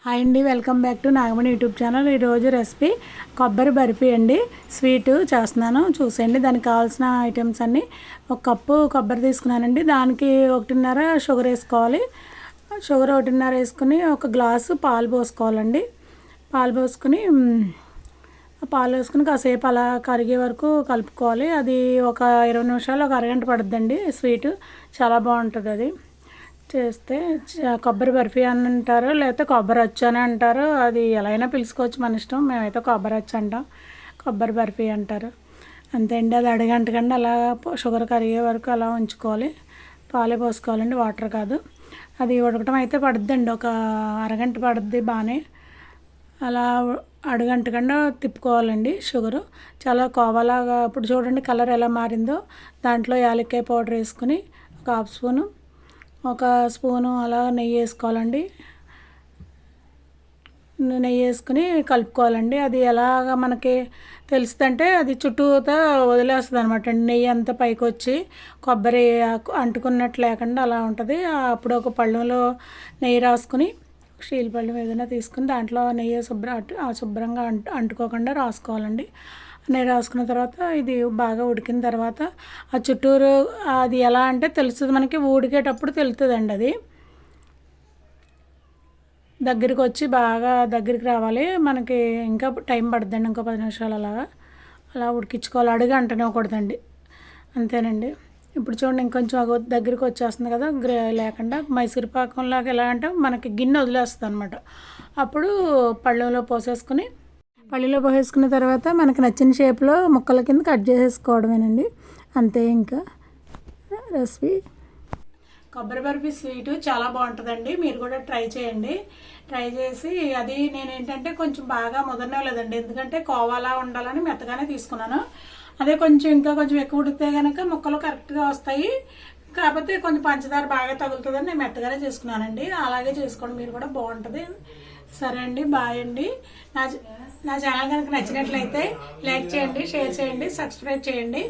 Hi అండి, welcome back to Nagamani YouTube channel. ఈరోజు recipe కొబ్బరి బర్ఫీ అండి. స్వీట్ చేస్తున్నాను చూసేయండి. దానికి కావాల్సిన ఐటమ్స్ అన్నీ: ఒక కప్పు కొబ్బరి తీసుకున్నానండి, దానికి 1.5 షుగర్ వేసుకోవాలి. షుగర్ 1.5 వేసుకుని ఒక గ్లాసు పాలు పోసుకోవాలండి. పాలు వేసుకుని కాసేపు అలా కరిగే వరకు కలుపుకోవాలి. అది ఒక 20 నిమిషాలు, ఒక అరగంట పడుతుందండి. స్వీట్ చాలా బాగుంటుంది. అది చేస్తే కొబ్బరి బర్ఫీ అని అంటారు, లేకపోతే కొబ్బరి అచ్చు అని అంటారు. అది ఎలా అయినా పిలుచుకోవచ్చు, మన ఇష్టం. మేమైతే కొబ్బరి అచ్చు అంటాం, కొబ్బరి బర్ఫీ అంటారు. అంతే అండి. అది అరగంటకండి అలా షుగర్ కరిగే వరకు అలా ఉంచుకోవాలి. పాలే పోసుకోవాలండి, వాటర్ కాదు. అది ఉడకటం అయితే పడుద్దండి, ఒక అరగంట పడుద్ది బాగానే. అలా అరగంటకన్నా తిప్పుకోవాలండి. షుగరు చాలా కోవాలాగా. ఇప్పుడు చూడండి కలర్ ఎలా మారిందో. దాంట్లో యాలక్కాయ పౌడర్ వేసుకుని ఒక స్పూను అలా నెయ్యి వేసుకోవాలండి. నెయ్యి వేసుకుని కలుపుకోవాలండి. అది ఎలాగ మనకి తెలుస్తుందంటే అది చుట్టూతో వదిలేస్తుంది అనమాట. నెయ్యి అంతా పైకి వచ్చి కొబ్బరి అంటుకున్నట్టు లేకుండా అలా ఉంటుంది. అప్పుడు ఒక పళ్ళెంలో నెయ్యి రాసుకుని, స్టీల్ పళ్ళెం ఏదైనా తీసుకుని దాంట్లో నెయ్యి శుభ్రంగా అంటుకోకుండా రాసుకోవాలండి. నెయ్యి రాసుకున్న తర్వాత ఇది బాగా ఉడికిన తర్వాత ఆ చుట్టూరు అది ఎలా అంటే తెలుస్తుంది మనకి, ఉడికేటప్పుడు తెలుస్తుందండి. అది దగ్గరికి వచ్చి బాగా దగ్గరికి రావాలి మనకి. ఇంకా టైం పడుతుందండి, ఇంకో 10 నిమిషాలు అలా ఉడికించుకోవాలి. అంటనివ్వకూడదండి. అంతేనండి. ఇప్పుడు చూడండి ఇంకొంచెం దగ్గరికి వచ్చేస్తుంది కదా, లేకుండా మైసూర్ పాకంలాగా. ఎలా అంటే మనకి గిన్నె వదిలేస్తుంది అనమాట. అప్పుడు పళ్ళెంలో పోసేసుకున్న తర్వాత మనకి నచ్చిన షేప్లో ముక్కల కింద కట్ చేసేసుకోవడమేనండి. అంతే. ఇంకా రెసిపీ కొబ్బరి బర్ఫీ స్వీటు చాలా బాగుంటుందండి. మీరు కూడా ట్రై చేయండి. ట్రై చేసి అది నేనేంటంటే కొంచెం బాగా ముదరలేదండి, ఎందుకంటే కోవాలా ఉండాలని మెత్తగానే తీసుకున్నాను. అదే ఇంకా కొంచెం ఎక్కువ ఉడికితే కనుక ముక్కలు కరెక్ట్గా వస్తాయి. కాకపోతే కొంచెం పంచదార బాగా తగులుతుందని నేను మెత్తగానే చేసుకున్నానండి. అలాగే చేసుకోండి మీరు కూడా, బాగుంటుంది. సరే అండి, బాయ్ అండి. నా ఛానల్ కనుక నచ్చినట్లయితే లైక్ చేయండి, షేర్ చేయండి, సబ్స్క్రైబ్ చేయండి.